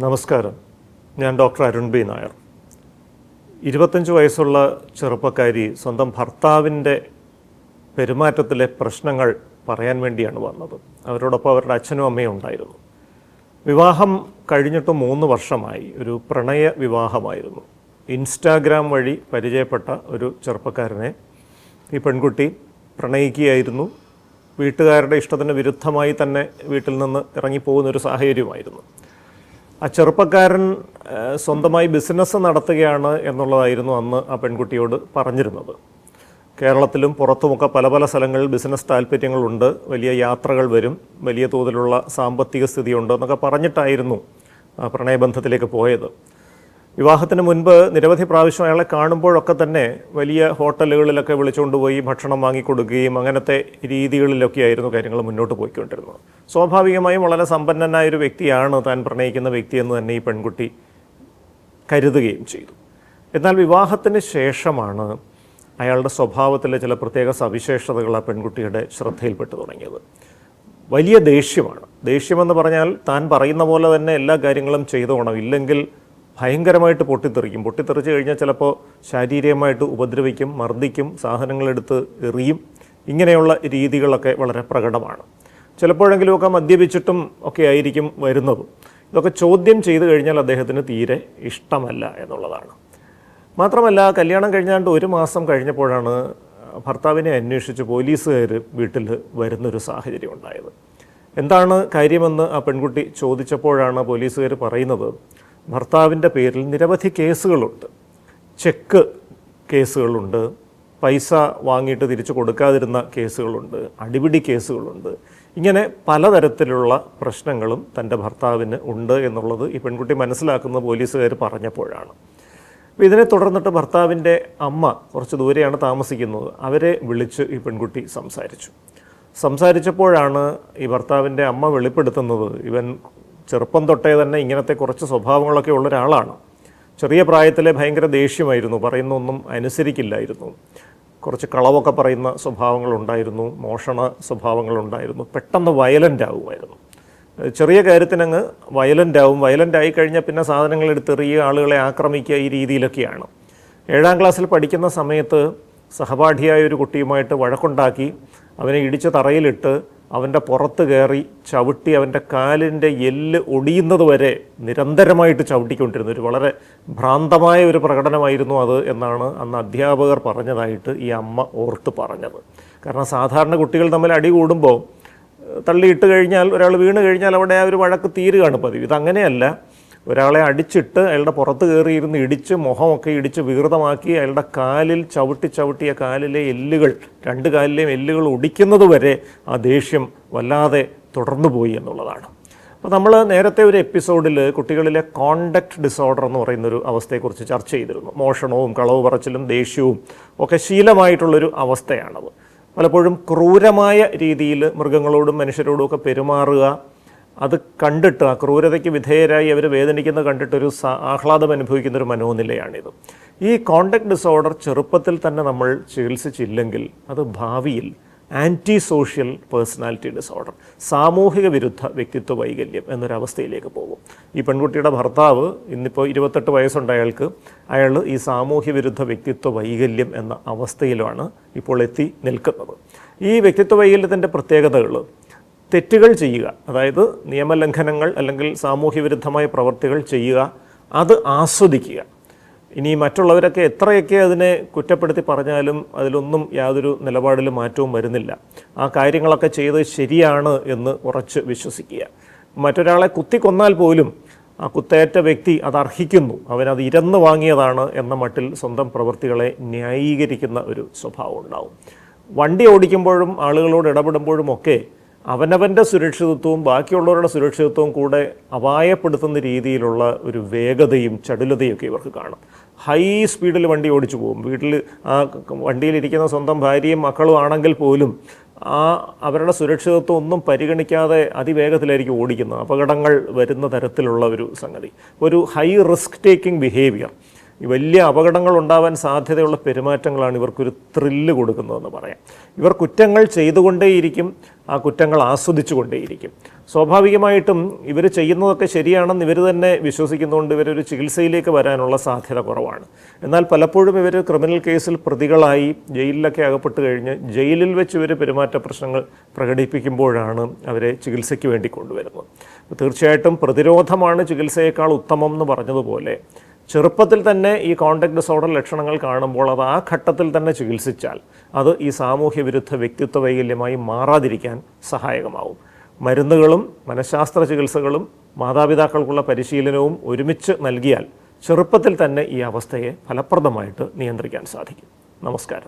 നമസ്കാരം. ഞാൻ doctor Arun B Nair. 25 വയസ്സുള്ള ചെറുപ്പക്കാരി സ്വന്തം ഭർത്താവിൻ്റെ പെരുമാറ്റത്തിലെ പ്രശ്നങ്ങൾ പറയാൻ വേണ്ടിയാണ് വന്നത്. അവരോടൊപ്പം അവരുടെ അച്ഛനും അമ്മയും ഉണ്ടായിരുന്നു. വിവാഹം കഴിഞ്ഞിട്ട് 3 വർഷമായി. ഒരു പ്രണയ വിവാഹമായിരുന്നു. ഇൻസ്റ്റാഗ്രാം വഴി പരിചയപ്പെട്ട ഒരു ചെറുപ്പക്കാരനെ ഈ പെൺകുട്ടി പ്രണയിക്കുകയായിരുന്നു. വീട്ടുകാരുടെ ഇഷ്ടത്തിന് വിരുദ്ധമായി തന്നെ വീട്ടിൽ നിന്ന് ഇറങ്ങിപ്പോകുന്നൊരു സാഹചര്യമായിരുന്നു. ആ ചെറുപ്പക്കാരൻ സ്വന്തമായി ബിസിനസ് നടത്തുകയാണ് എന്നുള്ളതായിരുന്നു അന്ന് ആ പെൺകുട്ടിയോട് പറഞ്ഞിരുന്നത്. കേരളത്തിലും പുറത്തുമൊക്കെ പല പല സ്ഥലങ്ങളിൽ ബിസിനസ് താല്പര്യങ്ങളുണ്ട്, വലിയ യാത്രകൾ വരും, വലിയ തോതിലുള്ള സാമ്പത്തിക സ്ഥിതിയുണ്ട് എന്നൊക്കെ പറഞ്ഞിട്ടായിരുന്നു പ്രണയബന്ധത്തിലേക്ക് പോയത്. വിവാഹത്തിന് മുൻപ് നിരവധി പ്രാവശ്യം അയാളെ കാണുമ്പോഴൊക്കെ തന്നെ വലിയ ഹോട്ടലുകളിലൊക്കെ വിളിച്ചുകൊണ്ടുപോയി ഭക്ഷണം വാങ്ങിക്കൊടുക്കുകയും അങ്ങനത്തെ രീതികളിലൊക്കെയായിരുന്നു കാര്യങ്ങൾ മുന്നോട്ട് പോയിക്കൊണ്ടിരുന്നത്. സ്വാഭാവികമായും വളരെ സമ്പന്നനായൊരു വ്യക്തിയാണ് താൻ പ്രണയിക്കുന്ന വ്യക്തിയെന്ന് തന്നെ ഈ പെൺകുട്ടി കരുതുകയും ചെയ്തു. എന്നാൽ വിവാഹത്തിന് ശേഷമാണ് അയാളുടെ സ്വഭാവത്തിലെ ചില പ്രത്യേക സവിശേഷതകൾ ആ പെൺകുട്ടിയുടെ ശ്രദ്ധയിൽപ്പെട്ടു തുടങ്ങിയത്. വലിയ ദേഷ്യമാണ്. ദേഷ്യമെന്ന് പറഞ്ഞാൽ താൻ പറയുന്ന പോലെ തന്നെ എല്ലാ കാര്യങ്ങളും ചെയ്തോണം, ഇല്ലെങ്കിൽ ഭയങ്കരമായിട്ട് പൊട്ടിത്തെറിക്കും. പൊട്ടിത്തെറിച്ച് കഴിഞ്ഞാൽ ചിലപ്പോൾ ശാരീരികമായിട്ട് ഉപദ്രവിക്കും, മർദ്ദിക്കും, സാധനങ്ങളെടുത്ത് എറിയും. ഇങ്ങനെയുള്ള രീതികളൊക്കെ വളരെ പ്രകടമാണ്. ചിലപ്പോഴെങ്കിലുമൊക്കെ മദ്യപിച്ചിട്ടും ഒക്കെ ആയിരിക്കും വരുന്നത്. ഇതൊക്കെ ചോദ്യം ചെയ്തു കഴിഞ്ഞാൽ അദ്ദേഹത്തിന് തീരെ ഇഷ്ടമല്ല എന്നുള്ളതാണ്. മാത്രമല്ല, കല്യാണം കഴിഞ്ഞാണ്ട് 1 മാസം കഴിഞ്ഞപ്പോഴാണ് ഭർത്താവിനെ അന്വേഷിച്ച് പോലീസുകാർ വീട്ടിൽ വരുന്നൊരു സാഹചര്യം ഉണ്ടായത്. എന്താണ് കാര്യമെന്ന് ആ പെൺകുട്ടി ചോദിച്ചപ്പോഴാണ് പോലീസുകാർ പറയുന്നത്, ഭർത്താവിൻ്റെ പേരിൽ നിരവധി കേസുകളുണ്ട്. ചെക്ക് കേസുകളുണ്ട്, പൈസ വാങ്ങിയിട്ട് തിരിച്ചു കൊടുക്കാതിരുന്ന കേസുകളുണ്ട്, അടിപിടി കേസുകളുണ്ട്. ഇങ്ങനെ പലതരത്തിലുള്ള പ്രശ്നങ്ങളും തൻ്റെ ഭർത്താവിന് ഉണ്ട് എന്നുള്ളത് ഈ പെൺകുട്ടി മനസ്സിലാക്കുന്ന പോലീസുകാർ പറഞ്ഞപ്പോഴാണ്. അപ്പോൾ ഇതിനെ തുടർന്നിട്ട് ഭർത്താവിൻ്റെ അമ്മ, കുറച്ച് ദൂരെയാണ് താമസിക്കുന്നത്, അവരെ വിളിച്ച് ഈ പെൺകുട്ടി സംസാരിച്ചപ്പോഴാണ് ഈ ഭർത്താവിൻ്റെ അമ്മ വെളിപ്പെടുത്തുന്നത്, ഇവൻ ചെറുപ്പം തൊട്ടേ തന്നെ ഇങ്ങനത്തെ കുറച്ച് സ്വഭാവങ്ങളൊക്കെ ഉള്ള ഒരാളാണ്. ചെറിയ പ്രായത്തിലെ ഭയങ്കര ദേഷ്യമായിരുന്നു, പറയുന്നൊന്നും അനുസരിക്കില്ലായിരുന്നു, കുറച്ച് കളവൊക്കെ പറയുന്ന സ്വഭാവങ്ങളുണ്ടായിരുന്നു, മോഷണ സ്വഭാവങ്ങളുണ്ടായിരുന്നു, പെട്ടെന്ന് വയലൻ്റ് ആവുമായിരുന്നു. ചെറിയ കാര്യത്തിനങ്ങ് വയലൻ്റായി കഴിഞ്ഞാൽ പിന്നെ സാധനങ്ങൾ എടുത്തെറിയുക, ആളുകളെ ആക്രമിക്കുക, ഈ രീതിയിലൊക്കെയാണ്. 7ാം ക്ലാസ്സിൽ പഠിക്കുന്ന സമയത്ത് സഹപാഠിയായ ഒരു കുട്ടിയുമായിട്ട് വഴക്കുണ്ടാക്കി അവനെ ഇടിച്ച് തറയിലിട്ട് അവൻ്റെ പുറത്ത് കയറി ചവിട്ടി അവൻ്റെ കാലിൻ്റെ എല്ല് ഒടിയുന്നത് വരെ നിരന്തരമായിട്ട് ചവിട്ടിക്കൊണ്ടിരുന്നു. ഒരു വളരെ ഭ്രാന്തമായ ഒരു പ്രകടനമായിരുന്നു അത് എന്നാണ് അന്ന് അധ്യാപകർ പറഞ്ഞതായിട്ട് ഈ അമ്മ ഓർത്ത് പറഞ്ഞത്. കാരണം സാധാരണ കുട്ടികൾ തമ്മിൽ അടി കൂടുമ്പോൾ തള്ളിയിട്ട് കഴിഞ്ഞാൽ, ഒരാൾ വീണ് കഴിഞ്ഞാൽ അവിടെ ആ ഒരു വഴക്ക് തീരുകയാണ് പതിവ്. ഇതങ്ങനെയല്ല. ഒരാളെ അടിച്ചിട്ട് അയാളുടെ പുറത്ത് കയറിയിരുന്ന് ഇടിച്ച് മുഖമൊക്കെ ഇടിച്ച് വികൃതമാക്കി അയാളുടെ കാലിൽ ചവിട്ടിയ കാലിലെ എല്ലുകൾ, 2 കാലിലെയും എല്ലുകൾ ഒടിക്കുന്നത് വരെ ആ ദേഷ്യം വല്ലാതെ തുടർന്നു പോയി എന്നുള്ളതാണ്. അപ്പോൾ നമ്മൾ നേരത്തെ ഒരു എപ്പിസോഡിൽ കുട്ടികളിലെ കോണ്ടക്റ്റ് ഡിസോർഡർ എന്ന് പറയുന്നൊരു അവസ്ഥയെക്കുറിച്ച് ചർച്ച ചെയ്തിരുന്നു. മോഷണവും കളവ് പറച്ചിലും ദേഷ്യവും ഒക്കെ ശീലമായിട്ടുള്ളൊരു അവസ്ഥയാണത്. പലപ്പോഴും ക്രൂരമായ രീതിയിൽ മൃഗങ്ങളോടും മനുഷ്യരോടും ഒക്കെ പെരുമാറുക, അത് കണ്ടിട്ട് ആ ക്രൂരതയ്ക്ക് വിധേയരായി അവർ വേദനിക്കുന്നത് കണ്ടിട്ടൊരു ആഹ്ലാദം അനുഭവിക്കുന്നൊരു മനോനിലയാണിത്. ഈ കോണ്ടക്റ്റ് ഡിസോർഡർ ചെറുപ്പത്തിൽ തന്നെ നമ്മൾ ചികിത്സിച്ചില്ലെങ്കിൽ അത് ഭാവിയിൽ ആൻറ്റി സോഷ്യൽ പേഴ്സണാലിറ്റി ഡിസോർഡർ, സാമൂഹിക വിരുദ്ധ വ്യക്തിത്വ വൈകല്യം എന്നൊരവസ്ഥയിലേക്ക് പോകും. ഈ പെൺകുട്ടിയുടെ ഭർത്താവ് ഇന്നിപ്പോൾ 28 വയസ്സുണ്ട് അയാൾ ഈ സാമൂഹ്യ വിരുദ്ധ വ്യക്തിത്വ വൈകല്യം എന്ന അവസ്ഥയിലാണ് ഇപ്പോൾ എത്തി നിൽക്കുന്നത്. ഈ വ്യക്തിത്വ വൈകല്യത്തിൻ്റെ പ്രത്യേകതകൾ: തെറ്റുകൾ ചെയ്യുക, അതായത് നിയമലംഘനങ്ങൾ അല്ലെങ്കിൽ സാമൂഹ്യ വിരുദ്ധമായ പ്രവർത്തികൾ ചെയ്യുക, അത് ആസ്വദിക്കുക. ഇനി മറ്റുള്ളവരൊക്കെ എത്രയൊക്കെ അതിനെ കുറ്റപ്പെടുത്തി പറഞ്ഞാലും അതിലൊന്നും യാതൊരു നിലപാടിലും മാറ്റവും വരുന്നില്ല. ആ കാര്യങ്ങളൊക്കെ ചെയ്ത് ശരിയാണ് എന്ന് ഉറച്ച് വിശ്വസിക്കുക. മറ്റൊരാളെ കുത്തിക്കൊന്നാൽ പോലും ആ കുത്തേറ്റ വ്യക്തി അത് അർഹിക്കുന്നു, അവനത് ഇരന്ന് വാങ്ങിയതാണ് എന്ന മട്ടിൽ സ്വന്തം പ്രവൃത്തികളെ ന്യായീകരിക്കുന്ന ഒരു സ്വഭാവം ഉണ്ടാവും. വണ്ടി ഓടിക്കുമ്പോഴും ആളുകളോട് ഇടപെടുമ്പോഴുമൊക്കെ അവനവൻ്റെ സുരക്ഷിതത്വവും ബാക്കിയുള്ളവരുടെ സുരക്ഷിതത്വവും കൂടെ അപായപ്പെടുത്തുന്ന രീതിയിലുള്ള ഒരു വേഗതയും ചടുലതയൊക്കെ ഇവർക്ക് കാണും. ഹൈ സ്പീഡിൽ വണ്ടി ഓടിച്ചു പോകും. വീട്ടിൽ ആ വണ്ടിയിലിരിക്കുന്ന സ്വന്തം ഭാര്യയും മക്കളും ആണെങ്കിൽ പോലും അവരുടെ സുരക്ഷിതത്വം ഒന്നും പരിഗണിക്കാതെ അതിവേഗത്തിലായിരിക്കും ഓടിക്കുന്നത്. അപകടങ്ങൾ വരുന്ന തരത്തിലുള്ള ഒരു സംഗതി, ഒരു ഹൈ റിസ്ക് ടേക്കിംഗ് ബിഹേവിയർ. ഈ വലിയ അപകടങ്ങൾ ഉണ്ടാവാൻ സാധ്യതയുള്ള പെരുമാറ്റങ്ങളാണ് ഇവർക്കൊരു ത്രില്ല് കൊടുക്കുന്നതെന്ന് പറയാം. ഇവർ കുറ്റങ്ങൾ ചെയ്തുകൊണ്ടേയിരിക്കും, ആ കുറ്റങ്ങൾ ആസ്വദിച്ചുകൊണ്ടേയിരിക്കും. സ്വാഭാവികമായിട്ടും ഇവർ ചെയ്യുന്നതൊക്കെ ശരിയാണെന്ന് ഇവർ തന്നെ വിശ്വസിക്കുന്നതുകൊണ്ട് ഇവരൊരു ചികിത്സയിലേക്ക് വരാനുള്ള സാധ്യത കുറവാണ്. എന്നാൽ പലപ്പോഴും ഇവർ ക്രിമിനൽ കേസിൽ പ്രതികളായി ജയിലിലൊക്കെ അകപ്പെട്ട് കഴിഞ്ഞ് ജയിലിൽ വെച്ച് ഇവർ പെരുമാറ്റ പ്രശ്നങ്ങൾ പ്രകടിപ്പിക്കുമ്പോഴാണ് അവരെ ചികിത്സയ്ക്ക് വേണ്ടി കൊണ്ടുവരുന്നത്. തീർച്ചയായിട്ടും പ്രതിരോധമാണ് ചികിത്സയേക്കാൾ ഉത്തമം എന്ന് പറഞ്ഞതുപോലെ ചെറുപ്പത്തിൽ തന്നെ ഈ കോണ്ടാക്ട് ഡിസോർഡർ ലക്ഷണങ്ങൾ കാണുമ്പോൾ അത് ആ ഘട്ടത്തിൽ തന്നെ ചികിത്സിച്ചാൽ അത് ഈ സാമൂഹ്യ വിരുദ്ധ വ്യക്തിത്വ വൈകല്യമായി മാറാതിരിക്കാൻ സഹായകമാവും. മരുന്നുകളും മനഃശാസ്ത്ര ചികിത്സകളും മാതാപിതാക്കൾക്കുള്ള പരിശീലനവും ഒരുമിച്ച് നൽകിയാൽ ചെറുപ്പത്തിൽ തന്നെ ഈ അവസ്ഥയെ ഫലപ്രദമായിട്ട് നിയന്ത്രിക്കാൻ സാധിക്കും. നമസ്കാരം.